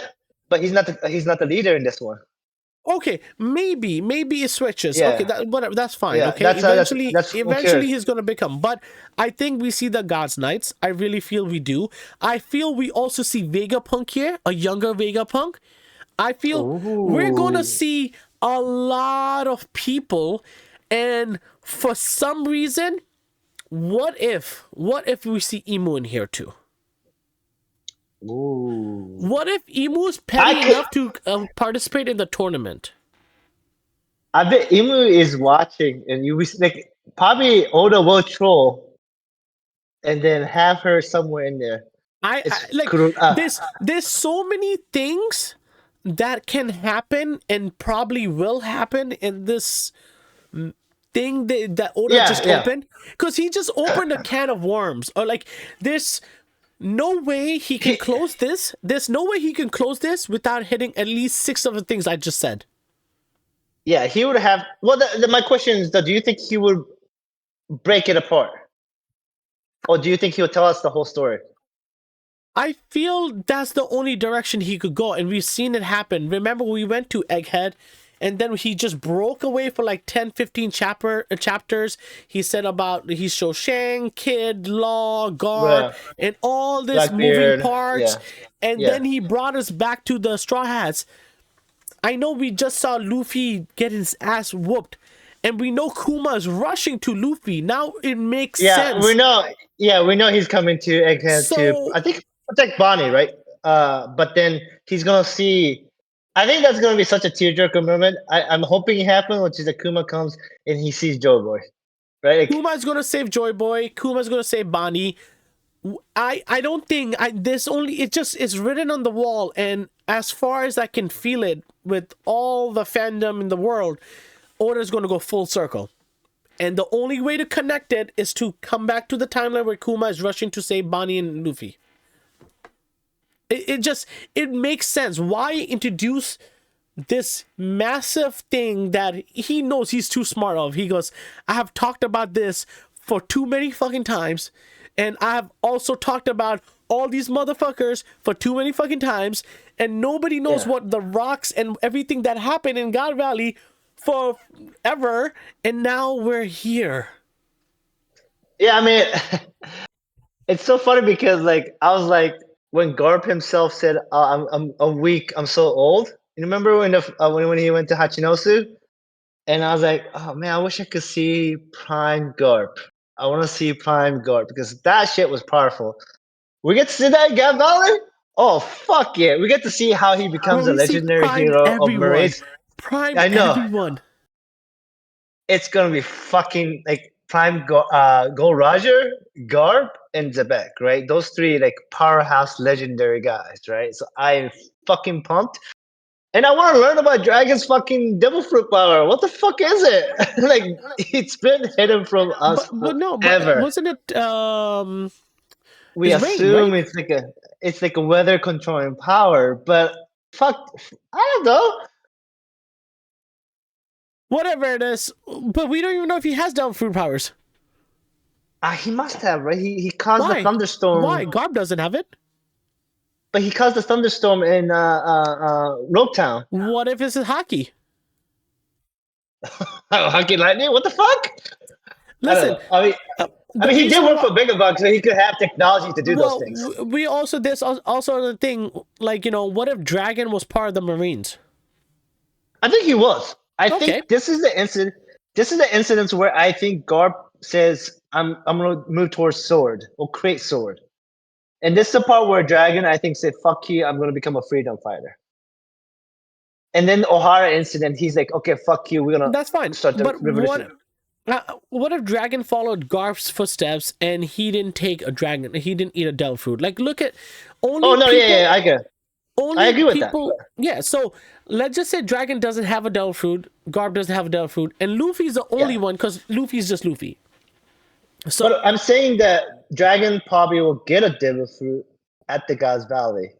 But he's not the leader in this one. Okay, maybe it switches. Okay, Yeah. that whatever, that's fine. Yeah. Okay, That's that's eventually, that's who eventually cares. he's gonna become. But I think we see the God's Knights. I really feel we do. I feel we also see Vegapunk here, a younger Vegapunk. I feel we're gonna Ooh. see a lot of people, and for some reason, what if we see Emu in here too? Ooh. What if Emu's I petty could. enough to participate in the tournament? I bet Imu is watching, and you like probably Oda will troll, and then have her somewhere in there. It's like cruel. there's so many things that can happen and probably will happen in this thing that Oda Yeah, just yeah, opened, because he just opened a can of worms. Or like there's no way he can he, close this. There's no way he can close this without hitting at least six of the things I just said. yeah. He would have. Well, my question is, do you think he would break it apart, or do you think he would tell us the whole story? I feel that's the only direction he could go, and we've seen it happen. Remember, we went to Egghead, and then he just broke away for like 10, 15 chapters. He said about he showed Shang, Kid, Law, Garp, Yeah, and all this moving Blackbeard. parts, Yeah, and yeah, then he brought us back to the Straw Hats. I know we just saw Luffy get his ass whooped, and we know Kuma is rushing to Luffy. Now it makes yeah. We sense. know. Yeah, we know he's coming to Egghead to, So I think, protect Bonnie, right? But then he's gonna see. I think that's gonna be such a tearjerker moment. I'm hoping it happens, which is that Kuma comes and he sees Joe Boy, right? Like, Kuma's gonna save Joy Boy. Kuma's gonna save Bonnie. I don't think this only it just it's written on the wall, and as far as I can feel it with all the fandom in the world, Oda's gonna go full circle. And the only way to connect it is to come back to the timeline where Kuma is rushing to save Bonnie and Luffy. It just it makes sense. Why introduce this massive thing that he knows he's too smart of? He goes, I have talked about this for too many fucking times, and I have also talked about all these motherfuckers for too many fucking times, and nobody knows yeah, what the rocks and everything that happened in God Valley forever, and now we're here. yeah. I mean, it's so funny because like I was like when Garp himself said, I'm weak, I'm so old. You remember when he went to Hachinosu, and I was like, oh man, I wish I could see Prime Garp. I want to see Prime Garp because that shit was powerful. We get to see that in Gap Valley. Oh fuck yeah! We get to see how he Bro, becomes a we see legendary primed hero of everyone. Marines. Primed I know everyone. it's gonna be fucking like Go Roger, Garp, and Zebek, right? Those three like powerhouse legendary guys, right? So I'm fucking pumped. And I want to learn about Dragon's fucking devil fruit power. What the fuck is it? Like it's been hidden from us But no, but forever. wasn't it We his rain, right? assume it's like a weather controlling power, but fuck, I don't know. Whatever it is. But we don't even know if he has devil fruit powers. He must have, right? He caused the Why? thunderstorm, Why? Garb doesn't have it. but he caused the thunderstorm in Rogue Town. What if it's his hockey? Hockey Lightning? What the fuck? I don't Listen, know. I the mean, he did reason work why. for Bigger Bucks, so he could have technology to do those Well, things. we also this also the thing. Like what if Dragon was part of the Marines? I think he was. I Okay. think this is the incident. This is the incidents where I think Garp says, I'm gonna move towards sword or create sword." And this is the part where Dragon, I think, said, "Fuck you, I'm gonna become a freedom fighter." And then O'Hara incident, he's like, "Okay, fuck you, we're gonna That's fine. start the But revolution." what if Dragon followed Garf's footsteps and he didn't take a dragon? He didn't eat a devil fruit. Like, look at Oh only no, yeah, people. I Only agree with that. people. Yeah. So let's just say Dragon doesn't have a devil fruit. Garb doesn't have a devil fruit, and Luffy's the only Yeah, one because Luffy's just Luffy. So but I'm saying that Dragon probably will get a devil fruit at the God's Valley.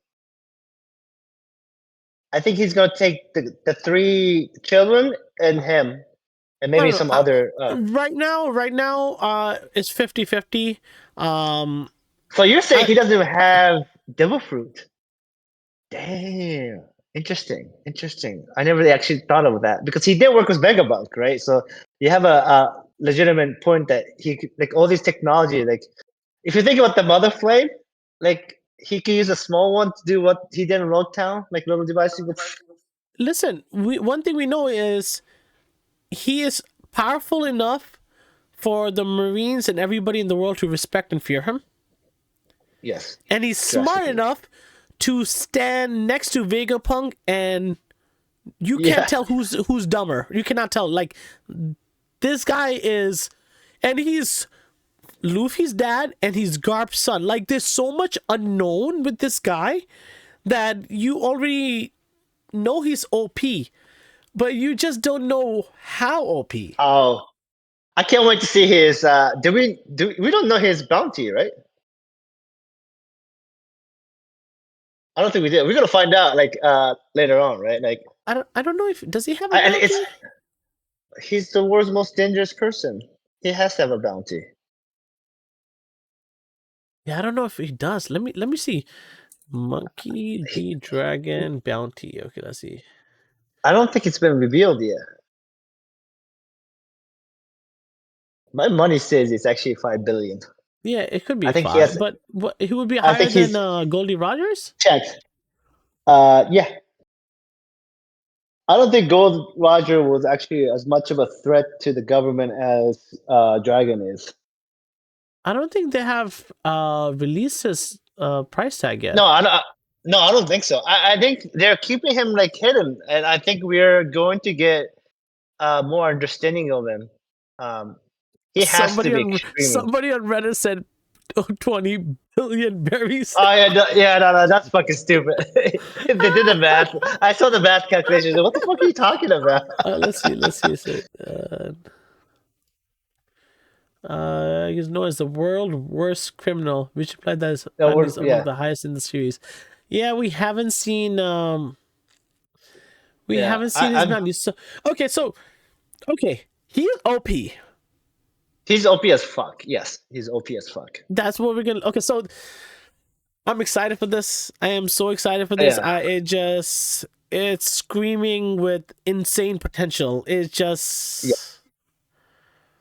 I think he's gonna take the three children and him, and I maybe don't know. some other. Right now, it's 50-50. So you're saying I he doesn't even have devil fruit? Damn, interesting. I never really actually thought of that because he did work with Vegabunk, right? So you have a legitimate point that he could, like all these technology, like if you think about the motherflame, like he could use a small one to do what he did in Rogue Town, like little device. You go, listen. One thing we know is he is powerful enough for the Marines and everybody in the world to respect and fear him. yes, And he's smart drastically. enough to stand next to Vegapunk, and you can't Yeah, tell who's dumber. You cannot tell. Like this guy is, and he's Luffy's dad, and he's Garp's son. Like, there's so much unknown with this guy that you already know he's OP, but you just don't know how OP. Oh, I can't wait to see his. We don't know his bounty, right? I don't think we did. We're gonna find out like later on, right? Like, I don't know if does he have a and it's bounty? he's the world's most dangerous person. He has to have a bounty. Yeah, I don't know if he does. Let me see. Monkey He, D Dragon bounty. Okay, let's see. I don't think it's been revealed yet. My money says it's actually 5 billion. Yeah, it could be I think he five, has. but what he would be I higher think than he's Goldie Rogers? checked. Yeah. I don't think Gold Roger was actually as much of a threat to the government as Dragon is. I don't think they have released his price tag yet. No, I don't think so. I think they're keeping him like hidden, and I think we're going to get more understanding of him. He has to be extremely. Somebody on Reddit said 20 billion berries. Oh yeah, no, that's fucking stupid. They did the math. I saw the math calculations. What the fuck are you talking about? Let's see. So, he's known as the world worst criminal, which implied that his No, bounty is among yeah, the highest in the series. Yeah, we haven't seen yeah. his bounty. So okay, he is OP. He's OP as fuck. Yes, he's OP as fuck. That's what we're gonna. Okay, so I'm excited for this. I am so excited for this. Yeah. It's screaming with insane potential. It's just. Yeah.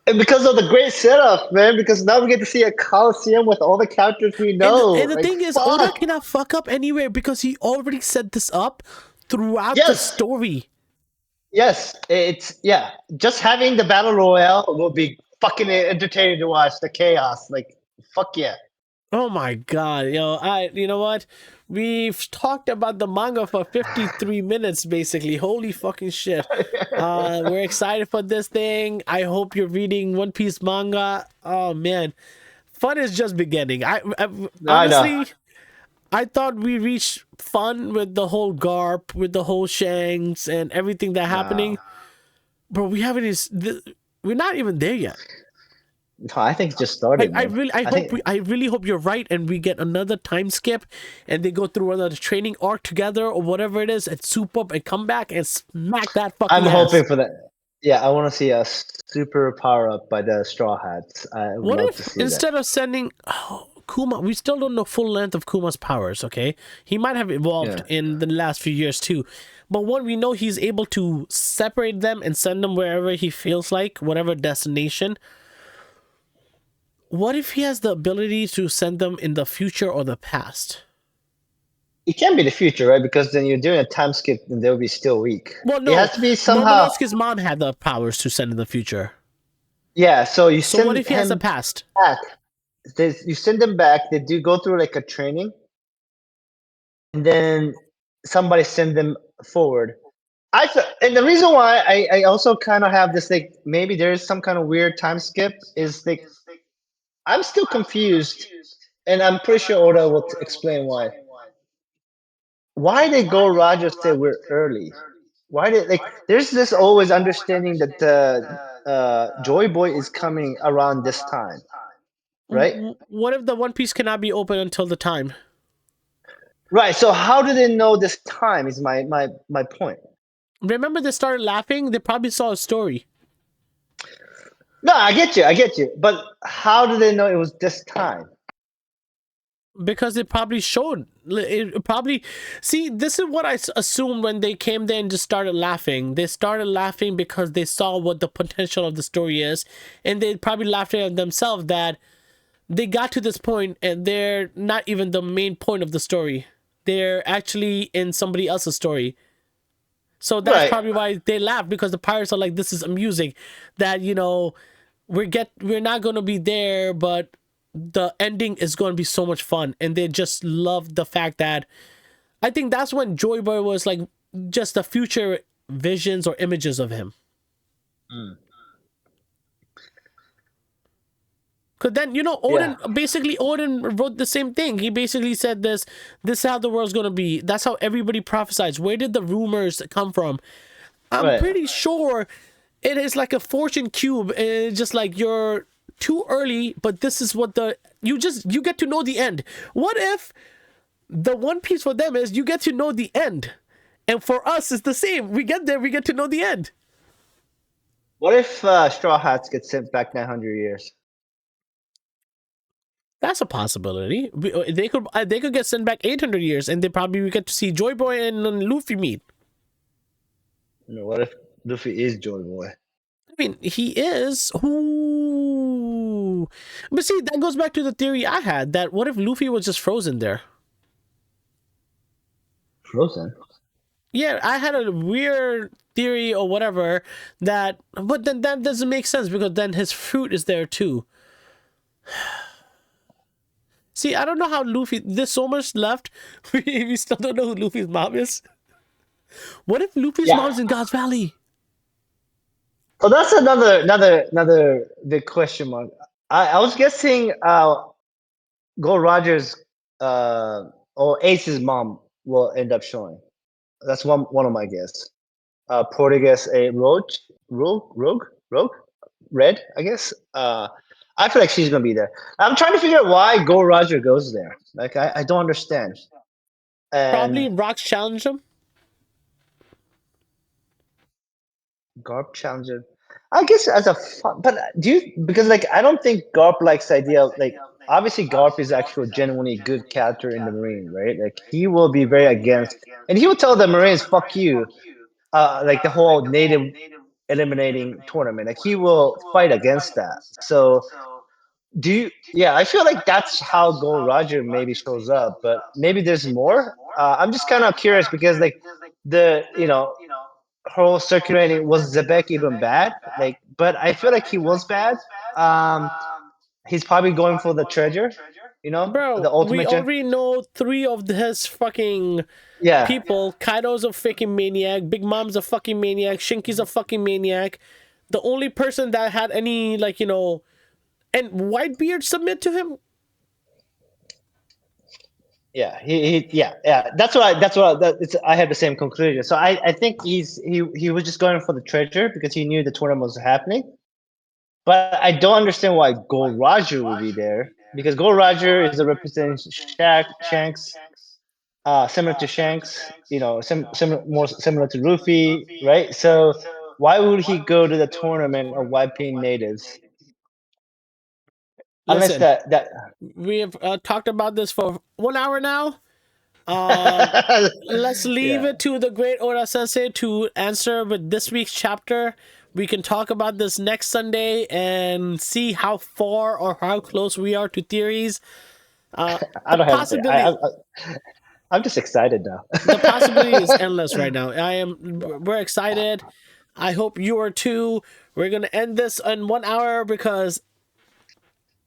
And because of the great setup, man, because now we get to see a Coliseum with all the characters we know. And the like, thing is, fuck. Oda cannot fuck up anywhere because he already set this up throughout the Yes. story. Yes, it's yeah. Just having the battle royale will be fucking entertaining to watch. The chaos, like fuck yeah. Oh my god, you know what? We've talked about the manga for 53 minutes basically. Holy fucking shit. We're excited for this thing. I hope you're reading One Piece manga. Oh man. Fun is just beginning. I honestly I thought we reached fun with the whole Garp, with the whole Shanks and everything that happening. But we haven't we're not even there yet. No, I think it's just started. I really hope you're right, and we get another time skip, and they go through another training arc together or whatever it is, and soup up and come back and smack that fucking. I'm ass. hoping for that. Yeah, I want to see a super power up by the Straw Hats. I would What love if to see instead that. of sending Kuma, we still don't know full length of Kuma's powers. Okay, he might have evolved in the last few years too, but what we know, he's able to separate them and send them wherever he feels like, whatever destination. What if he has the ability to send them in the future or the past? It can be the future, right? Because then you're doing a time skip, and they'll be still weak. Well, no, It has to be somehow. Momonosuke's mom had the powers to send in the future. Yeah, so you So send what if he has the him past? back. You send them back. They do go through like a training, and then somebody send them forward. And the reason why I also kind of have this like maybe there is some kind of weird time skip is like I'm still confused, and I'm pretty sure Oda will explain why. Why did Gold Roger say we're early? Why did like there's this always understanding that the Joy Boy is coming around this time, right? What if the One Piece cannot be open until the time? Right. So how do they know this time? Is my point. Remember, they started laughing. They probably saw a story. No, I get you. But how do they know it was this time? Because it probably showed. It probably see. This is what I assumed when they came there and just started laughing. They started laughing because they saw what the potential of the story is, and they probably laughed at themselves that they got to this point and they're not even the main point of the story. They're actually in somebody else's story. So that's probably why they laugh, because the pirates are like, this is amusing that, we're not going to be there, but the ending is going to be so much fun. And they just love the fact that I think that's when Joy Boy was like just the future visions or images of him. Because then, Odin wrote the same thing. He basically said this is how the world's going to be. That's how everybody prophesies. Where did the rumors come from? I'm pretty sure it is like a fortune cube. And it's just like you're too early, but this is what you get to know the end. What if the One Piece for them is you get to know the end? And for us, it's the same. We get there, we get to know the end. What if Straw Hats get sent back 900 years? That's a possibility. They could get sent back 800 years, and they probably would get to see Joy Boy and Luffy meet. What if Luffy is Joy Boy? I mean, he is. Ooh. But see, that goes back to the theory I had, that what if Luffy was just frozen there? Frozen? Yeah, I had a weird theory or whatever but then that doesn't make sense, because then his fruit is there too. See, I don't know how Luffy... There's so much left. We still don't know who Luffy's mom is. What if Luffy's mom's in God's Valley? Oh, that's another big question mark. I was guessing Gold Roger's or Ace's mom will end up showing. That's one of my guess. Portuguese a rogue, red, I guess. I feel like she's gonna be there. I'm trying to figure out why Gold Roger goes there. Like I don't understand. And probably Rock's challenge him. Garp challenger. I guess as a fun, but because like I don't think Garp likes the idea of, like, obviously Garp is actually a genuinely good character in the Marine, right? Like he will be very against, and he will tell the Marines, "Fuck you," like the whole native eliminating tournament. Like he will fight against that. So I feel like that's how Gold Roger maybe shows up, but maybe there's more. I'm just kind of curious because like the whole circulating, was Zebek even bad? Like, but I feel like he was bad. He's probably going for the treasure, Bro, the ultimate. We already know 3 of his fucking people. Kaido's a fucking maniac. Big Mom's a fucking maniac. Shinky's a fucking maniac. The only person that had any, like, and Whitebeard submit to him. Yeah, That's what I had the same conclusion. So I think he was just going for the treasure because he knew the tournament was happening. But I don't understand why Gold Roger would be there, because Gold Roger is a representation Shanks, similar to Shanks, more similar to Luffy, right? So why would he go to the tournament of wiping natives? Listen, unless that we have talked about this for 1 hour now. Let's leave it to the great Oda Sensei to answer with this week's chapter. We can talk about this next Sunday and see how far or how close we are to theories. I don't have I'm just excited now. The possibility is endless right now. We're excited. I hope you are too. We're gonna end this in 1 hour because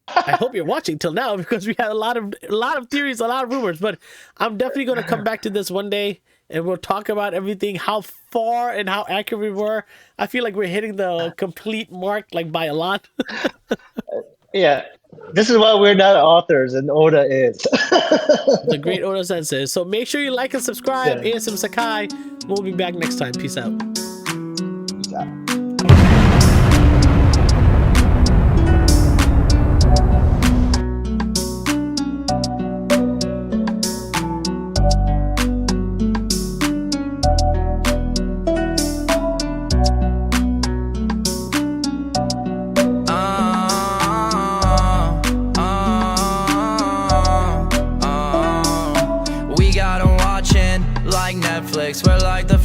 I hope you're watching till now, because we had a lot of theories, a lot of rumors. But I'm definitely gonna come back to this one day, and we'll talk about everything, how far and how accurate we were. I feel like we're hitting the complete mark, like, by a lot. Yeah, this is why we're not authors, and Oda is. The great Oda Sensei. So make sure you like and subscribe. Yeah. ASM Sekai. We'll be back next time. Peace out. Peace out. We got 'em watching like Netflix. We're like the